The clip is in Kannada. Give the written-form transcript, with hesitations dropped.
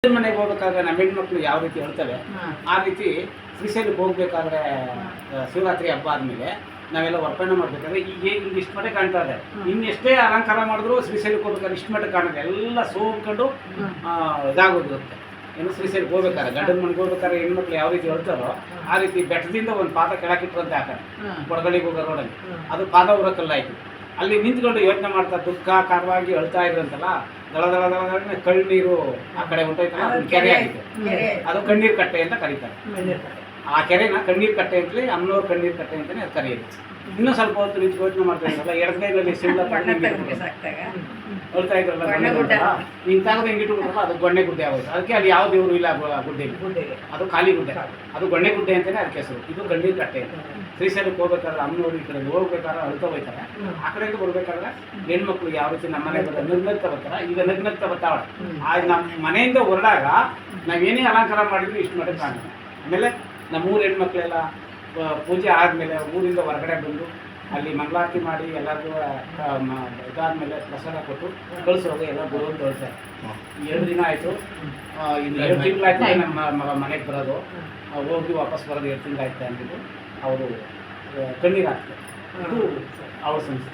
ಮನೆಗೆ ಹೋಗ್ಬೇಕಾದ್ರೆ ನಮ್ಮ ಹೆಣ್ಮಕ್ಳು ಯಾವ ರೀತಿ ಹೇಳ್ತವೆ ಆ ರೀತಿ ಶ್ರೀಶೈಲಕ್ಕೆ ಹೋಗ್ಬೇಕಾದ್ರೆ ಶಿವರಾತ್ರಿ ಹಬ್ಬ ಆದಮೇಲೆ ನಾವೆಲ್ಲ ಒರ್ಪಣೆ ಮಾಡ್ಬೇಕಾದ್ರೆ ಈಗ ಇಷ್ಟು ಮಟ್ಟ ಕಾಣ್ತಾ ಇದೆ. ಇನ್ನೆಷ್ಟೇ ಅಲಂಕಾರ ಮಾಡಿದ್ರು ಶ್ರೀಶೈಲಕ್ಕೆ ಹೋಗ್ಬೇಕಾದ್ರೆ ಇಷ್ಟು ಮಟ್ಟ ಕಾಣುತ್ತೆ. ಎಲ್ಲ ಸೋಮ್ಕೊಂಡು ಇದಾಗೋದಿರುತ್ತೆ. ಏನು ಶ್ರೀಶೈಲಕ್ಕೆ ಹೋಗ್ಬೇಕಾದ್ರೆ ಗಂಡನ ಮನೆಗೆ ಹೋಗ್ಬೇಕಾದ್ರೆ ಹೆಣ್ಮಕ್ಳು ಯಾವ ರೀತಿ ಹೇಳ್ತಾರೋ ಆ ರೀತಿ ಬೆಟ್ಟದಿಂದ ಒಂದು ಪಾದ ಕೆಳಕಿಟ್ರಂತೆ ಹಾಕಿ ಕೊಡಗಲಿಗೆ ಹೋಗೋ ರೋಡಲ್ಲಿ ಅದು ಪಾದ ಉರಕಲ್ಲಾಯ್ತು. ಅಲ್ಲಿ ನಿಂತ್ಕೊಂಡು ಯೋಚನೆ ಮಾಡ್ತಾ ದುಃಖ ಕಾರವಾಗಿ ಅಳ್ತಾ ಇದ್ರಂತಲ್ಲ, ದಳ ದಳ ದಳ ದಳ ಕಣ್ಣೀರು ಆ ಕಡೆ ಹೊಂಟೋಯ್ತಲ್ಲ, ಅದು ಕೆರೆ ಆಗಿದೆ. ಅದು ಕಣ್ಣೀರು ಕಟ್ಟೆ ಅಂತ ಕರೀತಾರೆ. ಆ ಕೆರೆನ ಕಣ್ಣೀರು ಕಟ್ಟೆ ಅಂತಲೇ ಅಮ್ಮನವ್ರ ಕಣ್ಣೀರು ಕಟ್ಟೆ ಅಂತಲೇ ಅದು ಕರೆಯೋದು. ಇನ್ನೂ ಸ್ವಲ್ಪ ಹೊತ್ತು ನಿಂತು ಯೋಚನೆ ಮಾಡ್ತಾ ಇದ್ರಲ್ಲ, ಎಡಗೈನಲ್ಲಿ ಸಿಂಬಳ ಹೇಳ್ತಾ ಇದ್ರಲ್ಲ, ಇಂತಾಗದ ಹೆಂಗಿಟ್ಬಿಟ್ರಲ್ಲ ಅದು ಗೊಣ್ಣೆ ಗುಡ್ಡೆ ಆಗೋಯ್ತು. ಅದಕ್ಕೆ ಅಲ್ಲಿ ಯಾವ ದೇವರು ಇಲ್ಲ ಗುಡ್ಡೆ, ಅದು ಖಾಲಿ ಗುಡ್ಡೆ, ಅದು ಗೊಣ್ಣೆ ಗುಡ್ಡೆ ಅಂತಲೇ ಅದಕ್ಕೆ ಹೆಸರು. ಇದು ಕಣ್ಣೀರು ಕಟ್ಟೆ. ಶ್ರೀಶೈಲಕ್ಕೆ ಹೋಗ್ಬೇಕಾದ್ರೆ ಅಮ್ಮನವ್ರು ಈ ಕಡೆ ಹೋಗ್ಬೇಕಾದ್ರೆ ಅಳ್ತಾ ಹೋಗ್ತಾರೆ. ಆ ಕಡೆಯಿಂದ ಬರ್ಬೇಕಾದ್ರೆ ಹೆಣ್ಮಕ್ಳು ಯಾವ ರೀತಿ ನಮ್ಮ ಮನೆ ಬರ್ತಾರೆ ನಗ್ನಗ್ತಾ ಬರ್ತಾರ. ಈಗ ನಗ್ನಗ್ತಾ ಬರ್ತಾವಳ. ಆಗ ನಮ್ಮ ಮನೆಯಿಂದ ಹೊರಡಾಗ ನಾವೇನೇ ಅಲಂಕಾರ ಮಾಡಿದ್ವಿ ಇಷ್ಟು ಮಟ್ಟ ಕಾಣುತ್ತೆ. ಆಮೇಲೆ ನಮ್ಮೂರು ಹೆಣ್ಮಕ್ಳೆಲ್ಲ ಪೂಜೆ ಆದಮೇಲೆ ಊರಿಂದ ಹೊರಗಡೆ ಬಂದು ಅಲ್ಲಿ ಮಂಗಳಾರತಿ ಮಾಡಿ ಎಲ್ಲರಿಗೂ ಇದಾದ್ಮೇಲೆ ಪ್ರಸಾದ ಕೊಟ್ಟು ಕಳಿಸೋದು ಎಲ್ಲ ಬರೋದು ಹೇಳ್ತಾರೆ. 2 ದಿನ ಆಯಿತು, ಇನ್ನು 2 ತಿಂಗಳಾಯ್ತು ನಮ್ಮ ಮಗ ಮನೆಗೆ ಬರೋದು, ಹೋಗಿ ವಾಪಸ್ ಬರೋದು 2 ತಿಂಗಳಾಯ್ತು ಅಂದ್ಬಿಟ್ಟು ಅವರು ಕಣ್ಣೀರು ಹಾಕ್ತಾರೆ. ಇದು ಅವ್ರ ಸಂಸ್ಥೆ.